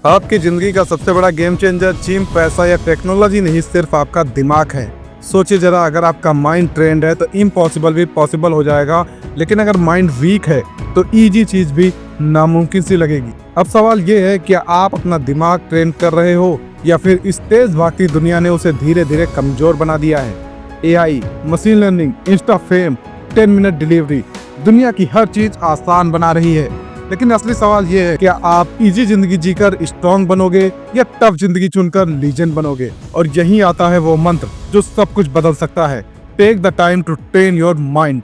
आपकी जिंदगी का सबसे बड़ा गेम चेंजर जिम, पैसा या टेक्नोलॉजी नहीं, सिर्फ आपका दिमाग है। सोचिए जरा, अगर आपका माइंड ट्रेंड है तो इम्पॉसिबल भी पॉसिबल हो जाएगा, लेकिन अगर माइंड वीक है तो इजी चीज भी नामुमकिन सी लगेगी। अब सवाल ये है कि आप अपना दिमाग ट्रेन कर रहे हो या फिर इस तेज भागती दुनिया ने उसे धीरे धीरे कमजोर बना दिया है। AI, machine learning, Insta fame, 10 minute delivery दुनिया की हर चीज आसान बना रही है, लेकिन असली सवाल ये है, क्या आप इजी जिंदगी जीकर स्ट्रॉन्ग बनोगे या टफ जिंदगी चुनकर लीजेंड बनोगे? और यही आता है वो मंत्र जो सब कुछ बदल सकता है। Take the time to train your mind.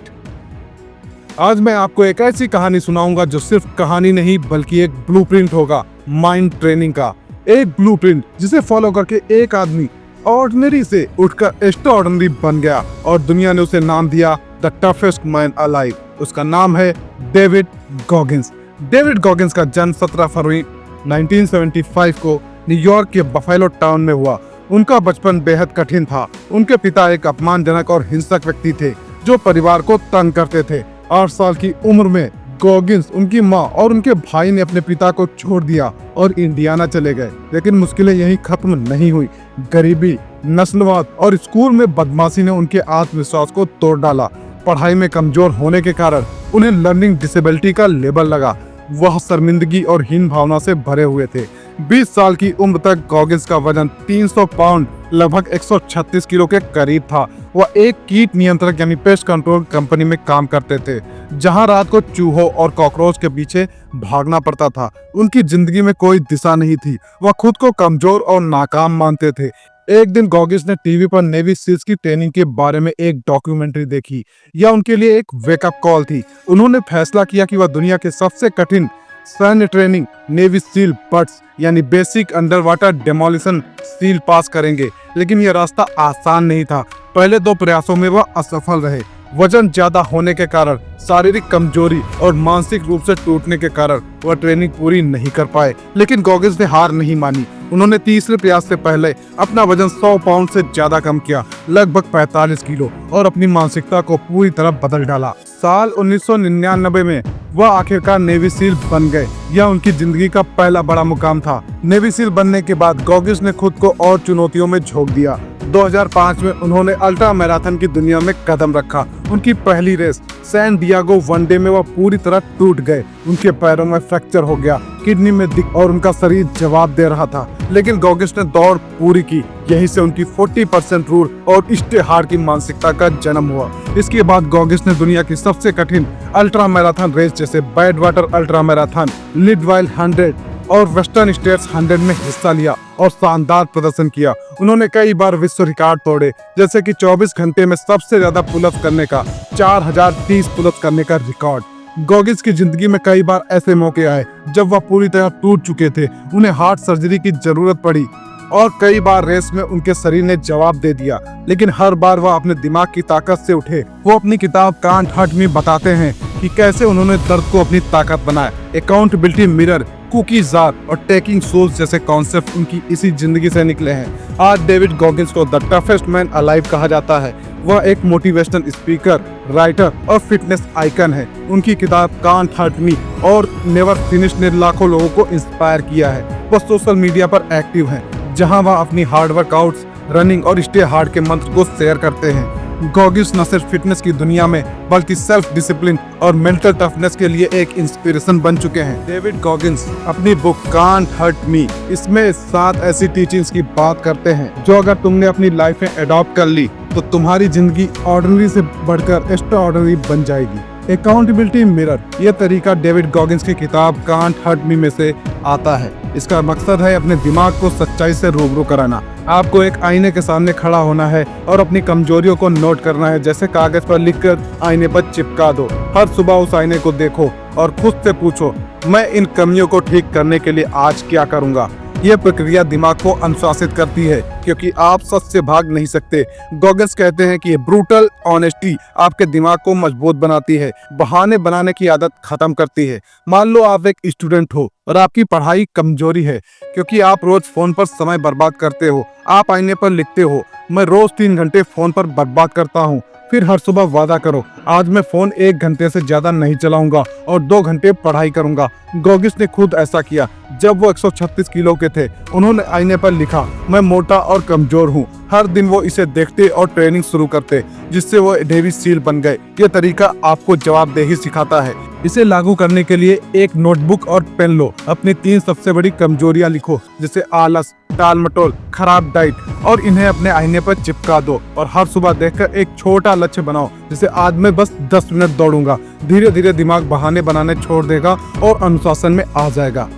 आज मैं आपको एक ऐसी कहानी सुनाऊंगा जो सिर्फ कहानी नहीं बल्कि एक ब्लूप्रिंट होगा माइंड ट्रेनिंग का। एक ब्लूप्रिंट जिसे फॉलो करके एक आदमी ऑर्डिनरी से उठकर एक्स्ट्राऑर्डिनरी बन गया और दुनिया ने उसे नाम दिया द टफेस्ट मैन अलाइव। उसका नाम है डेविड गॉगिंस। डेविड गॉगिंस का जन्म 17 फरवरी 1975 को न्यूयॉर्क के बफेलो टाउन में हुआ। उनका बचपन बेहद कठिन था। उनके पिता एक अपमानजनक और हिंसक व्यक्ति थे जो परिवार को तंग करते थे। 8 साल की उम्र में गॉगिंस, उनकी माँ और उनके भाई ने अपने पिता को छोड़ दिया और इंडियाना चले गए। लेकिन मुश्किलें यहीं खत्म नहीं हुई। गरीबी, नस्लवाद और स्कूल में बदमाशी ने उनके आत्मविश्वास को तोड़ डाला। पढ़ाई में कमजोर होने के कारण उन्हें लर्निंग डिसेबिलिटी का लेबल लगा। वह शर्मिंदगी और हीन भावना से भरे हुए थे। 20 साल की उम्र तक गॉगिंस का वजन 300 पाउंड लगभग 136 किलो के करीब था। वह एक कीट नियंत्रक यानी पेस्ट कंट्रोल कंपनी में काम करते थे, जहां रात को चूहों और कॉकरोच के पीछे भागना पड़ता था। उनकी जिंदगी में कोई दिशा नहीं थी। वह खुद को कमजोर और नाकाम मानते थे। एक दिन गॉगिंस ने टीवी पर नेवी सील्स की ट्रेनिंग के बारे में एक डॉक्यूमेंट्री देखी। यह उनके लिए एक वेकअप कॉल थी। उन्होंने फैसला किया कि वह दुनिया के सबसे कठिन सैन्य ट्रेनिंग नेवी सील बट्स यानी basic under water demolition seal pass करेंगे। लेकिन यह रास्ता आसान नहीं था। पहले 2 प्रयासों में वह असफल रहे। वजन ज्यादा होने के कारण, शारीरिक कमजोरी और मानसिक रूप से टूटने के कारण वह ट्रेनिंग पूरी नहीं कर पाए। लेकिन गॉगिंस ने हार नहीं मानी। उन्होंने तीसरे प्रयास से पहले अपना वजन 100 पाउंड से ज्यादा कम किया, लगभग 45 किलो, और अपनी मानसिकता को पूरी तरह बदल डाला। साल 1999 में वह आखिरकार नेवी सील बन गए। यह उनकी जिंदगी का पहला बड़ा मुकाम था। नेवी सील बनने के बाद गॉगिंस ने खुद को और चुनौतियों में झोंक दिया। 2005 में उन्होंने अल्ट्रा मैराथन की दुनिया में कदम रखा। उनकी पहली रेस सैन डिएगो वनडे में वह पूरी तरह टूट गए। उनके पैरों में फ्रैक्चर हो गया, किडनी में दिक्कत और उनका शरीर जवाब दे रहा था। लेकिन गॉगिंस ने दौड़ पूरी की। यहीं से उनकी 40% रूल और स्टे हार्ड की मानसिकता का जन्म हुआ। इसके बाद गॉगिंस ने दुनिया की सबसे कठिन अल्ट्रा मैराथन रेस जैसे बैड वाटर अल्ट्रा मैराथन, लिडवाइल 100 और वेस्टर्न स्टेट्स 100 में हिस्सा लिया और शानदार प्रदर्शन किया। उन्होंने कई बार विश्व रिकॉर्ड तोड़े, जैसे कि 24 घंटे में सबसे ज्यादा पुलअप्स करने का, 4030 पुलअप्स करने का रिकॉर्ड। गॉगिंस की जिंदगी में कई बार ऐसे मौके आए जब वह पूरी तरह टूट चुके थे। उन्हें हार्ट सर्जरी की जरूरत पड़ी और कई बार रेस में उनके शरीर ने जवाब दे दिया, लेकिन हर बार वह अपने दिमाग की ताकत से उठे। वो अपनी किताब कांट हर्ट मी बताते हैं कि कैसे उन्होंने दर्द को अपनी ताकत बनाया। अकाउंटेबिलिटी मिरर, कुकी जार और टेकिंग सोल्स जैसे कॉन्सेप्ट उनकी इसी जिंदगी से निकले हैं। आज डेविड गॉगिंस को द टफेस्ट मैन अलाइव कहा जाता है। वह एक मोटिवेशनल स्पीकर, राइटर और फिटनेस आइकन है। उनकी किताब कांट हर्ट मी और नेवर फिनिश ने लाखों लोगों को इंस्पायर किया है। वह सोशल मीडिया पर एक्टिव हैं, जहां वह अपनी हार्ड वर्कआउट्स, रनिंग और स्टे हार्ड के मंत्र को शेयर करते हैं। गॉगिंस न सिर्फ फिटनेस की दुनिया में बल्कि सेल्फ डिसिप्लिन और मेंटल टफनेस के लिए एक इंस्पिरेशन बन चुके हैं। डेविड गॉगिंस अपनी बुक कांट हर्ट मी इसमें 7 ऐसी टीचिंग्स की बात करते हैं जो अगर तुमने अपनी लाइफ में अडॉप्ट कर ली तो तुम्हारी जिंदगी ऑर्डिनरी से बढ़कर एक्स्ट्रा ऑर्डिनरी बन जाएगी। अकाउंटेबिलिटी मिरर, यह तरीका डेविड गॉगिंस की किताब कांट हर्ट मी में से आता है। इसका मकसद है अपने दिमाग को सच्चाई से रूबरू कराना। आपको एक आईने के सामने खड़ा होना है और अपनी कमजोरियों को नोट करना है, जैसे कागज पर लिखकर आईने पर चिपका दो। हर सुबह उस आईने को देखो और खुद से पूछो, मैं इन कमियों को ठीक करने के लिए आज क्या करूंगा। यह प्रक्रिया दिमाग को अनुशासित करती है, क्योंकि आप सच से भाग नहीं सकते। गॉगिंस कहते हैं कि ये ब्रूटल ऑनेस्टी आपके दिमाग को मजबूत बनाती है, बहाने बनाने की आदत खत्म करती है। मान लो आप एक स्टूडेंट हो और आपकी पढ़ाई कमजोरी है क्योंकि आप रोज फोन पर समय बर्बाद करते हो। आप आईने पर लिखते हो, मैं रोज 3 घंटे फोन पर बर्बाद करता हूँ। फिर हर सुबह वादा करो, आज मैं फोन 1 घंटे से ज्यादा नहीं चलाऊंगा और 2 घंटे पढ़ाई करूंगा। गोगिस ने खुद ऐसा किया। जब वो 136 किलो के थे, उन्होंने आईने पर लिखा, मैं मोटा और कमजोर हूँ। हर दिन वो इसे देखते और ट्रेनिंग शुरू करते, जिससे वो नेवी सील बन गए। ये तरीका आपको जवाबदेही सिखाता है। इसे लागू करने के लिए एक नोटबुक और पेन लो। अपनी 3 सबसे बड़ी कमजोरियां लिखो, जैसे आलस, टाल मटोल, खराब डाइट, और इन्हें अपने आईने पर चिपका दो। और हर सुबह देखकर एक छोटा लक्ष्य बनाओ, जैसे आज मैं बस 10 मिनट दौड़ूंगा। धीरे धीरे दिमाग बहाने बनाने छोड़ देगा और अनुशासन में आ जाएगा।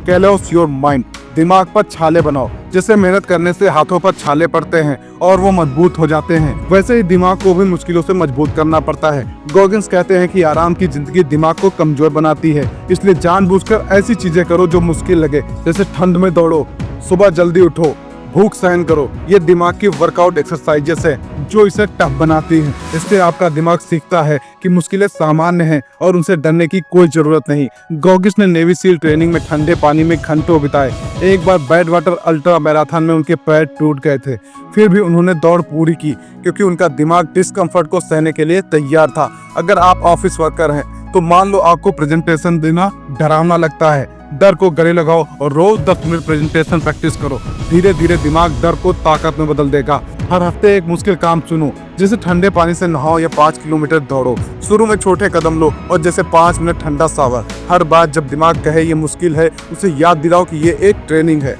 कैलोस योर माइंड, दिमाग पर छाले बनाओ। जैसे मेहनत करने से हाथों पर छाले पड़ते हैं और वो मजबूत हो जाते हैं, वैसे ही दिमाग को भी मुश्किलों से मजबूत करना पड़ता है। गोगिंस कहते हैं कि आराम की जिंदगी दिमाग को कमजोर बनाती है, इसलिए जानबूझकर ऐसी चीजें करो जो मुश्किल लगे, जैसे ठंड में दौड़ो, सुबह जल्दी उठो, भूख सहन करो। ये दिमाग की वर्कआउट एक्सरसाइजेस है जो इसे टफ बनाती हैं। इससे आपका दिमाग सीखता है कि मुश्किलें सामान्य हैं और उनसे डरने की कोई जरूरत नहीं। गोगिस ने नेवी सील ट्रेनिंग में ठंडे पानी में घंटों बिताए। एक बार बैड वाटर अल्ट्रा मैराथन में उनके पैर टूट गए थे, फिर भी उन्होंने दौड़ पूरी की क्योंकि उनका दिमाग डिस्कम्फर्ट को सहने के लिए तैयार था। अगर आप ऑफिस वर्कर हैं तो मान लो आपको प्रेजेंटेशन देना डरावना लगता है, डर को गले लगाओ और रोज 10 मिनट प्रेजेंटेशन प्रैक्टिस करो। धीरे धीरे दिमाग डर को ताकत में बदल देगा। हर हफ्ते एक मुश्किल काम चुनो, जैसे ठंडे पानी से नहाओ या 5 किलोमीटर दौड़ो। शुरू में छोटे कदम लो और जैसे 5 मिनट ठंडा शावर। हर बार जब दिमाग कहे ये मुश्किल है, उसे याद दिलाओ कि ये एक ट्रेनिंग है।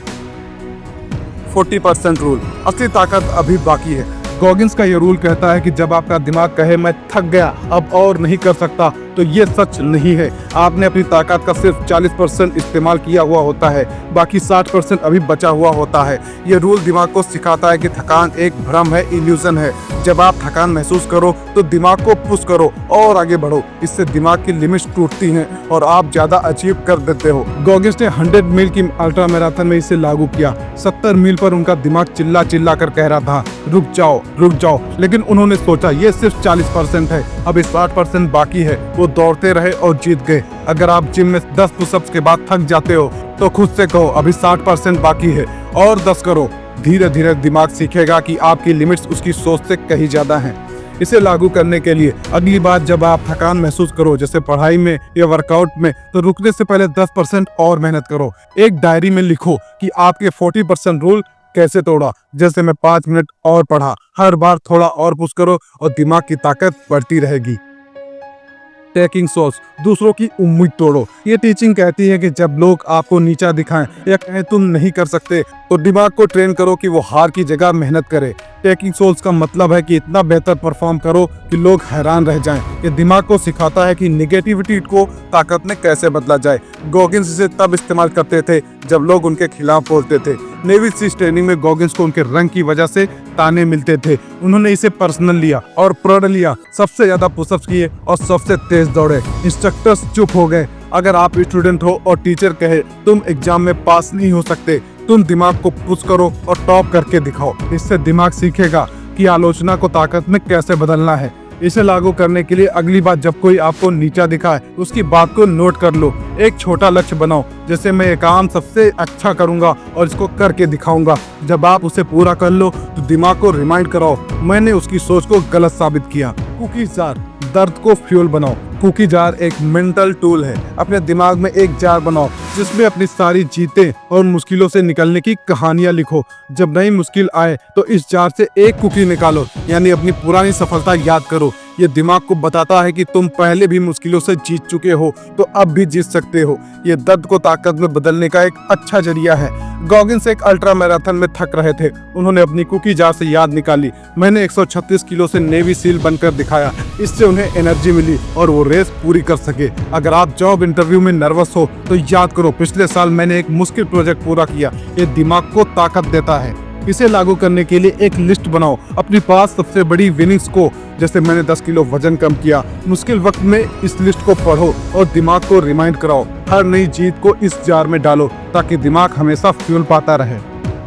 40% रूल, असली ताकत अभी बाकी है। गोगिंस का ये रूल कहता है कि जब आपका दिमाग कहे मैं थक गया, अब और नहीं कर सकता, तो ये सच नहीं है। आपने अपनी ताकत का सिर्फ 40% इस्तेमाल किया हुआ होता है, बाकी 60% अभी बचा हुआ होता है। ये रूल दिमाग को सिखाता है कि थकान एक भ्रम है, इल्यूजन है। जब आप थकान महसूस करो तो दिमाग को पुश करो और आगे बढ़ो। इससे दिमाग की लिमिट्स टूटती हैं और आप ज्यादा अचीव कर देते हो। गोगिंस ने 100 मील की अल्ट्रा मैराथन में इसे लागू किया। 70 मील पर उनका दिमाग चिल्ला चिल्ला कर कह रहा था, रुक जाओ, लेकिन उन्होंने सोचा ये सिर्फ 40% है, अभी 60% बाकी है। वो दौड़ते रहे और जीत गए। अगर आप जिम में 10 पुशअप्स के बाद थक जाते हो तो खुद से कहो अभी 60% बाकी है और 10 करो। धीरे धीरे दिमाग सीखेगा कि आपकी लिमिट्स उसकी सोच से कहीं ज्यादा हैं। इसे लागू करने के लिए अगली बार जब आप थकान महसूस करो, जैसे पढ़ाई में या वर्कआउट में, तो रुकने से पहले 10% और मेहनत करो। एक डायरी में लिखो कि आपके 40% रूल कैसे तोड़ा, जैसे मैं 5 मिनट और पढ़ा। हर बार थोड़ा और पुश करो और दिमाग की ताकत बढ़ती रहेगी। टेकिंग सोच, दूसरों की उम्मीद तोड़ो। ये टीचिंग कहती है कि जब लोग आपको नीचा दिखाएं या कहें तुम नहीं कर सकते, तो दिमाग को ट्रेन करो कि वो हार की जगह मेहनत करे। टेकिंग सोल्स का मतलब है कि इतना बेहतर परफॉर्म करो कि लोग हैरान रह जाएं। ये दिमाग को सिखाता है कि निगेटिविटी को ताकत में कैसे बदला जाए। गोगिंस इसे तब इस्तेमाल करते थे जब लोग उनके खिलाफ बोलते थे। नेवी सील ट्रेनिंग में गोगिंस को उनके रंग की वजह से ताने मिलते थे। उन्होंने इसे पर्सनल लिया और प्रण लिया। सबसे ज्यादा पुशअप्स किए और सबसे तेज दौड़े। इंस्ट्रक्टर्स चुप हो गए। अगर आप स्टूडेंट हो और टीचर कहे तुम एग्जाम में पास नहीं हो सकते, तुम दिमाग को पुश करो और टॉप करके दिखाओ। इससे दिमाग सीखेगा कि आलोचना को ताकत में कैसे बदलना है। इसे लागू करने के लिए अगली बार जब कोई आपको नीचा दिखाए, उसकी बात को नोट कर लो। एक छोटा लक्ष्य बनाओ, जैसे मैं ये काम सबसे अच्छा करूंगा और इसको करके दिखाऊंगा। जब आप उसे पूरा कर लो तो दिमाग को रिमाइंड कराओ, मैंने उसकी सोच को गलत साबित किया। कुकी जार, दर्द को फ्यूल बनाओ। कुकी जार एक मेंटल टूल है। अपने दिमाग में एक जार बनाओ जिसमें अपनी सारी जीतें और मुश्किलों से निकलने की कहानियां लिखो। जब नई मुश्किल आए तो इस जार से एक कुकी निकालो, यानी अपनी पुरानी सफलता याद करो। ये दिमाग को बताता है कि तुम पहले भी मुश्किलों से जीत चुके हो, तो अब भी जीत सकते हो। ये दर्द को ताकत में बदलने का एक अच्छा जरिया है। गोगिंस एक अल्ट्रा मैराथन में थक रहे थे। उन्होंने अपनी कुकी जार से याद निकाली, मैंने 136 किलो से नेवी सील बनकर दिखाया। इससे उन्हें एनर्जी मिली और वो रेस पूरी कर सके। अगर आप जॉब इंटरव्यू में नर्वस हो तो याद करो, पिछले साल मैंने एक मुश्किल प्रोजेक्ट पूरा किया। ये दिमाग को ताकत देता है। इसे लागू करने के लिए एक लिस्ट बनाओ, अपनी पास सबसे बड़ी विनिंग्स को, जैसे मैंने 10 किलो वजन कम किया। मुश्किल वक्त में इस लिस्ट को पढ़ो और दिमाग को रिमाइंड कराओ। हर नई जीत को इस जार में डालो ताकि दिमाग हमेशा फ्यूल पाता रहे।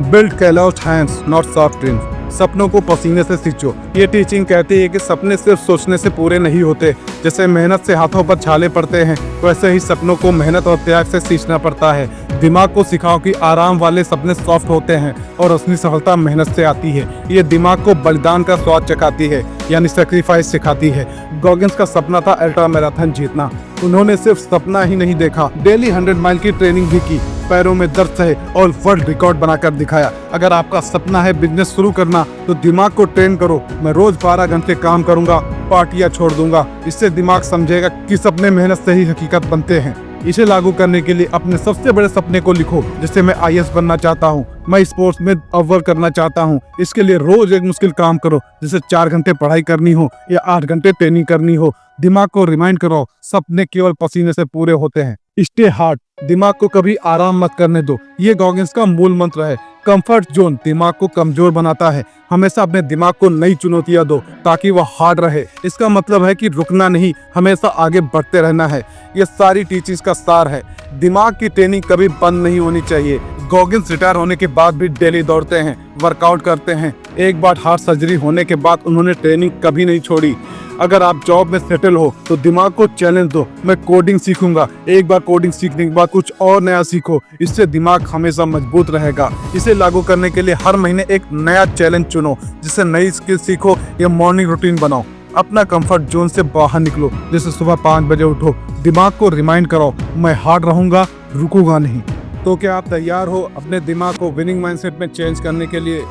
Build callus hands, not soft drinks. सपनों को पसीने से सींचो। ये टीचिंग कहती है कि सपने सिर्फ सोचने से पूरे नहीं होते। जैसे मेहनत से हाथों पर छाले पड़ते हैं, वैसे ही सपनों को मेहनत और त्याग से सींचना पड़ता है। दिमाग को सिखाओ कि आराम वाले सपने सॉफ्ट होते हैं और असली सफलता मेहनत से आती है। ये दिमाग को बलिदान का स्वाद चखाती है, यानी सेक्रीफाइस सिखाती है। गॉगिंस का सपना था अल्ट्रा मैराथन जीतना। उन्होंने सिर्फ सपना ही नहीं देखा, डेली 100 माइल की ट्रेनिंग भी की, पैरों में दर्द सहे और वर्ल्ड रिकॉर्ड बनाकर दिखाया। अगर आपका सपना है बिजनेस शुरू करना, तो दिमाग को ट्रेन करो। मैं रोज 12 घंटे काम करूंगा, पार्टियां छोड़ दूंगा। इससे दिमाग समझेगा कि सपने मेहनत से ही हकीकत बनते हैं। इसे लागू करने के लिए अपने सबसे बड़े सपने को लिखो। जैसे मैं आईएएस बनना चाहता हूँ, मैं स्पोर्ट्स में अव्वल करना चाहता हूँ। इसके लिए रोज एक मुश्किल काम करो, जैसे 4 घंटे पढ़ाई करनी हो या 8 घंटे ट्रेनिंग करनी हो। दिमाग को रिमाइंड करो, सपने केवल पसीने से पूरे होते हैं। स्टे हार्ड, दिमाग को कभी आराम मत करने दो। ये गॉगिंस का मूल मंत्र है। कंफर्ट जोन दिमाग को कमजोर बनाता है। हमेशा अपने दिमाग को नई चुनौतियां दो ताकि वह हार्ड रहे। इसका मतलब है कि रुकना नहीं, हमेशा आगे बढ़ते रहना है। ये सारी टीचिंग्स का सार है। दिमाग की ट्रेनिंग कभी बंद नहीं होनी चाहिए। गॉगिंस रिटायर होने के बाद भी डेली दौड़ते हैं, वर्कआउट करते हैं। एक बार हार्ट सर्जरी होने के बाद उन्होंने ट्रेनिंग कभी नहीं छोड़ी। अगर आप जॉब में सेटल हो तो दिमाग को चैलेंज दो, मैं कोडिंग सीखूंगा। एक बार कोडिंग सीखने के बाद कुछ और नया सीखो। इससे दिमाग हमेशा मजबूत रहेगा। इसे लागू करने के लिए हर महीने एक नया चैलेंज चुनो, जिससे नई स्किल सीखो या मॉर्निंग रूटीन बनाओ। अपना कंफर्ट जोन से बाहर निकलो, जैसे सुबह 5 बजे उठो। दिमाग को रिमाइंड करो, मैं हार्ड रहूंगा, रुकूंगा नहीं। तो क्या आप तैयार हो अपने दिमाग को विनिंग माइंडसेट में चेंज करने के लिए?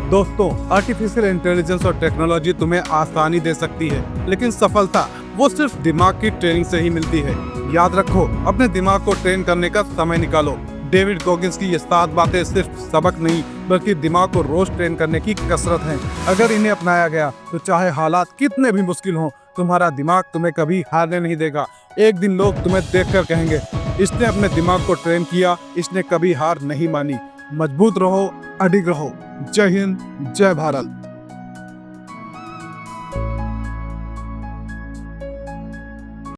दोस्तों, आर्टिफिशियल इंटेलिजेंस और टेक्नोलॉजी तुम्हें आसानी दे सकती है, लेकिन सफलता वो सिर्फ दिमाग की ट्रेनिंग से ही मिलती है। याद रखो, अपने दिमाग को ट्रेन करने का समय निकालो। डेविड गॉगिंस की ये 7 बातें सिर्फ सबक नहीं, बल्कि दिमाग को रोज ट्रेन करने की कसरत है। अगर इन्हें अपनाया गया तो चाहे हालात कितने भी मुश्किल हों, तुम्हारा दिमाग तुम्हें कभी हारने नहीं देगा। एक दिन लोग तुम्हें देखकर कहेंगे, इसने अपने दिमाग को ट्रेन किया, इसने कभी हार नहीं मानी। मजबूत रहो, अडिग रहो। जय हिंद, जय भारत।